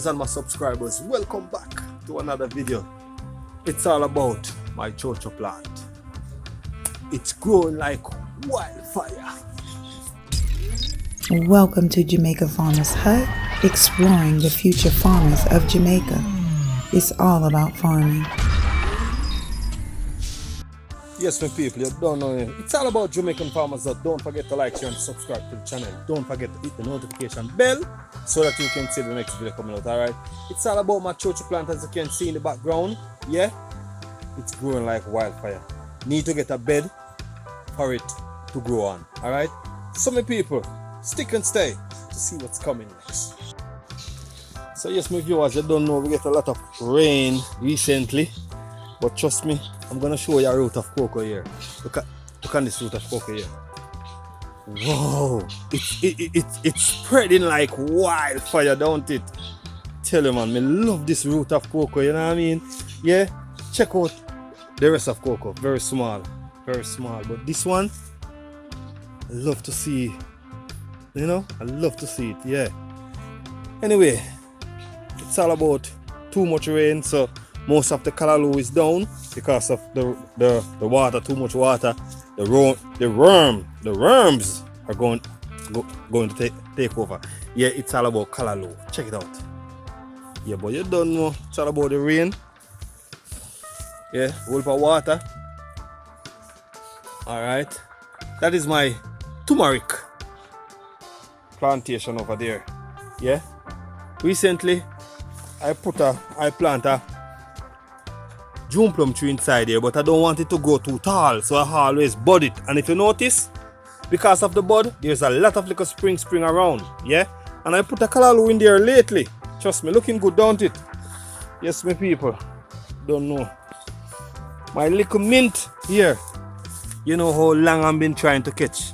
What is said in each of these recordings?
and my subscribers, welcome back to another video. It's all about my Cho Cho plant. It's growing like wildfire. Welcome to Jamaica Farmers Hut, exploring the future farmers of Jamaica. It's all about farming. Yes, my people, you don't know it. It's all about Jamaican farmers. So don't forget to like, share, and subscribe to the channel. Don't forget to hit the notification bell so that you can see the next video coming out. Alright? It's all about my Cho Cho plant, as you can see in the background. Yeah? It's growing like wildfire. Need to get a bed for it to grow on. Alright? So, my people, stick and stay to see what's coming next. So, yes, my viewers, you don't know, we get a lot of rain recently. But trust me, I'm gonna show you a root of cocoa here. Look at this root of cocoa here. Whoa! It's spreading like wildfire, don't it? Tell you, man, I love this root of cocoa, you know what I mean? Yeah? Check out the rest of cocoa. Very small. Very small. But this one, I love to see. You know? I love to see it, yeah. Anyway, it's all about too much rain, so most of the callaloo is down because of the water, too much water. The worms are going to take over. Yeah, it's all about callaloo. Check it out. Yeah, but you don't know, it's all about the rain. Yeah, whole of water. Alright. That is my turmeric plantation over there. Yeah. Recently I plant a June plum tree inside here, but I don't want it to grow too tall, so I always bud it. And if you notice, because of the bud, there's a lot of little spring around, yeah? And I put a callaloo in there lately. Trust me, looking good, don't it? Yes, my people. Don't know. My little mint here. You know how long I've been trying to catch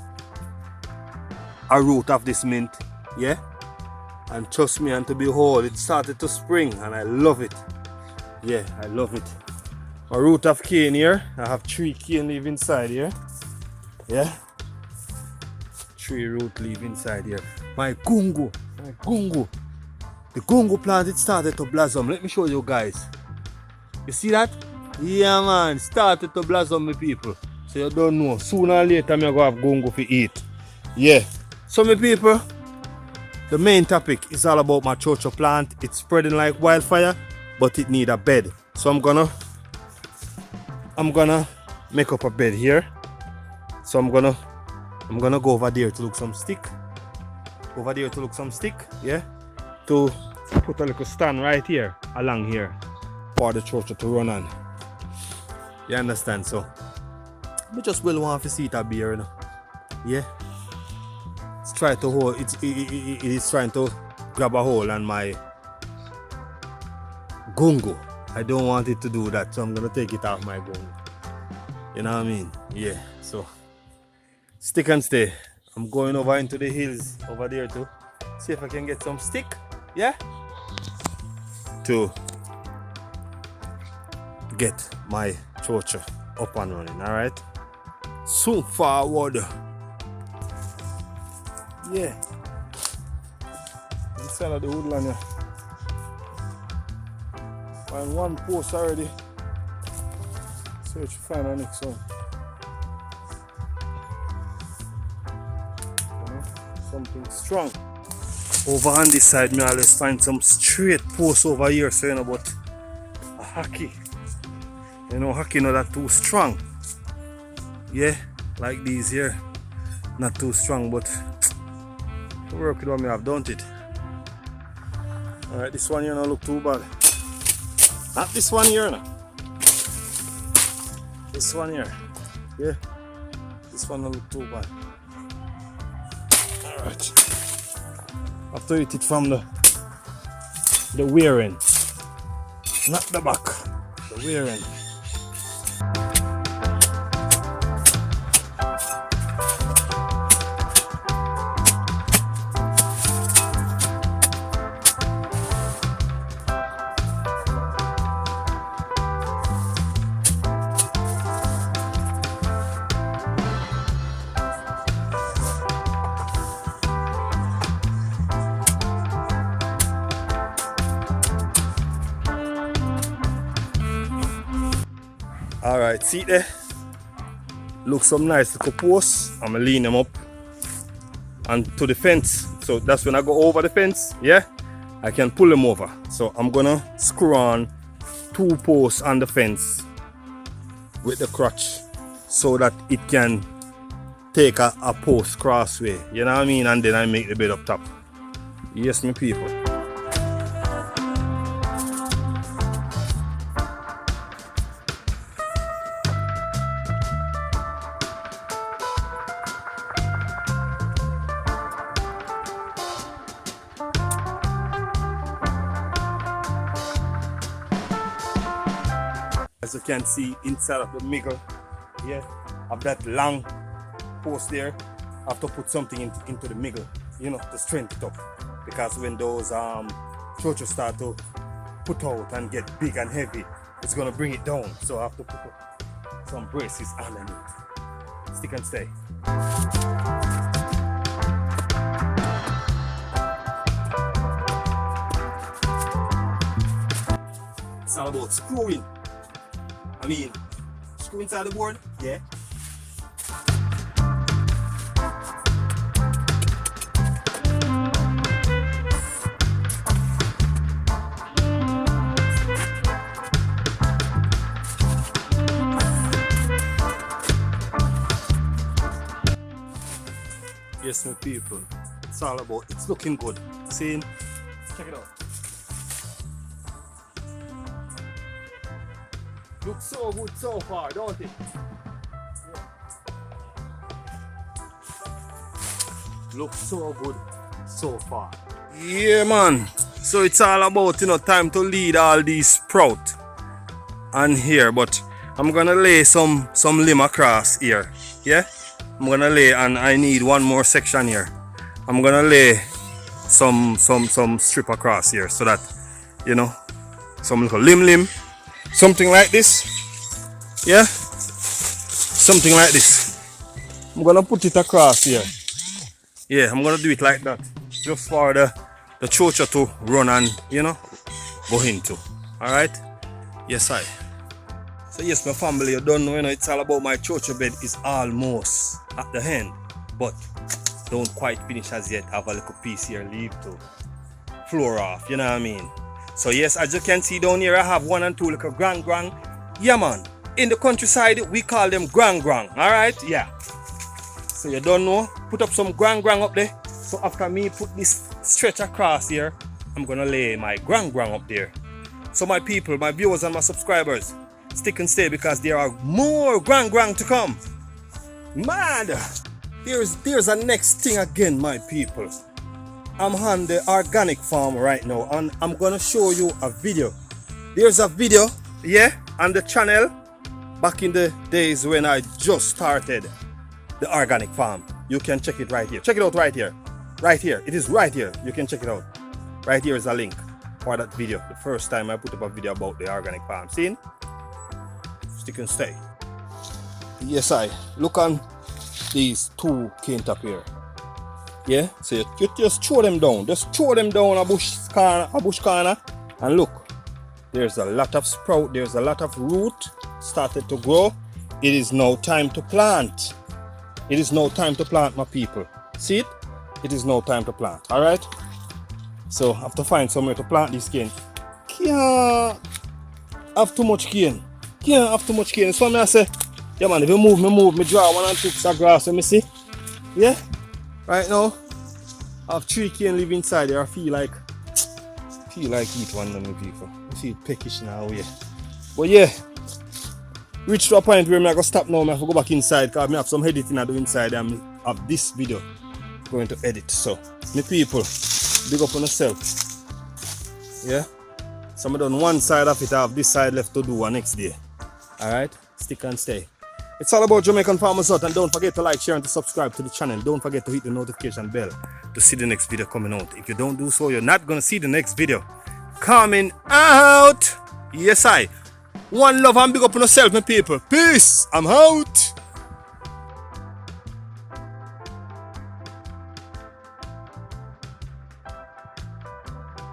a root of this mint, yeah? And trust me, and to behold, it started to spring, and I love it. Yeah, I love it. A root of cane here. I have 3 cane leaf inside here. Yeah. 3 root leaf inside here. My gungo. The gungo plant, it started to blossom. Let me show you guys. You see that? Yeah, man. Started to blossom, my people. So you don't know. Sooner or later, I'm going to have gungo for eat. Yeah. So, my people, the main topic is all about my Cho Cho plant. It's spreading like wildfire, but it need a bed. So I'm gonna make up a bed here. So I'm gonna go over there to look some stick. Yeah. To put a little stand right here along here for the Cho Cho to run on. You understand? So we just will want to see it a beer, you know. Yeah. It's trying to hold it is trying to grab a hold on my gungo. I don't want it to do that, so I'm gonna take it off my gungo. You know what I mean? Yeah. So stick and stay. I'm going over into the hills over there to see if I can get some stick. Yeah. To get my Cho Cho up and running. Alright. Soon forward. Yeah. Inside of the woodland here. Find one post already. Search to find our next one. Something strong. Over on this side, me always find some straight posts over here, so you know, but a hockey. You know, hockey not that too strong. Yeah, like these here. Not too strong, but work with what me have, don't it? Alright, this one here don't look too bad. Not this one here, no. This one here. Yeah. This one don't look too bad. Alright. Have to eat it from the wearing. Not the back. The wearing. Alright, see there? Look some nice little posts. I'm gonna lean them up and to the fence. So that's when I go over the fence, yeah? I can pull them over. So I'm gonna screw on 2 posts on the fence with the crutch so that it can take a post crossway, you know what I mean? And then I make the bed up top. Yes, my people. As you can see inside of the middle, yeah, of that long post there, I have to put something into the middle, you know, to strengthen it up. Because when those Cho Cho start to put out and get big and heavy, it's gonna bring it down. So I have to put some braces underneath. Stick and stay. It's all about screwing. I mean, screw inside the board, yeah. Yes, my people, it's all about, it's looking good. See, check it out. Looks so good so far, don't it? Yeah. Looks so good so far. Yeah, man. So it's all about, you know, time to lead all these sprout on here, but I'm gonna lay some limb across here. Yeah, I'm gonna lay, and I need one more section here. I'm gonna lay some strip across here so that, you know, some little limb. Something like this, yeah, something like this. I'm gonna put it across here. Yeah, I'm gonna do it like that, just for the Cho Cho to run and, you know, go into. All right, yes I. So yes, my family, you don't know, you know, it's all about my Cho Cho bed is almost at the end, but don't quite finish as yet. Have a little piece here, leave to floor off. You know what I mean? So yes, as you can see down here, I have 1 and 2 little grand. Yeah, man. In the countryside, we call them grand. Alright? Yeah. So you don't know, put up some grand up there. So after me put this stretch across here, I'm gonna lay my grand up there. So my people, my viewers and my subscribers, stick and stay because there are more grand to come. Man, there's a next thing again, my people. I'm on the organic farm right now and I'm gonna show you a video. There's a video, yeah, on the channel back in the days when I just started the organic farm. You can check it right here. Check it out right here. Right here. It is right here. You can check it out. Right here is a link for that video. The first time I put up a video about the organic farm. See? Stick and stay. Yes, I. Look on these 2 cane top here. Yeah, so you just throw them down. Just throw them down a bush corner, and look, there's a lot of sprout, there's a lot of root started to grow. It is now time to plant. It is now time to plant, my people. See it? It is now time to plant. Alright? So I have to find somewhere to plant this cane. Can't have too much cane. Can't have too much cane. So I say, yeah man, if you move, me draw 1 and 2 pieces of grass, let me see. Yeah? Right now, I have 3 cane live inside there. I feel like eat one of them people. I feel peckish now, yeah. But yeah, reach to a point where I'm going to stop now. I have to go back inside because I have some editing I do inside and I have this video going to edit. So, my people, big up on yourself. Yeah? So I done one side of it, I have this side left to do next day. Alright? Stick and stay. It's all about Jamaican Farmers Hut, and don't forget to like, share and to subscribe to the channel. Don't forget to hit the notification bell to see the next video coming out. If you don't do so, you're not going to see the next video coming out. Yes, I. One love and big up on yourself, my people. Peace. I'm out.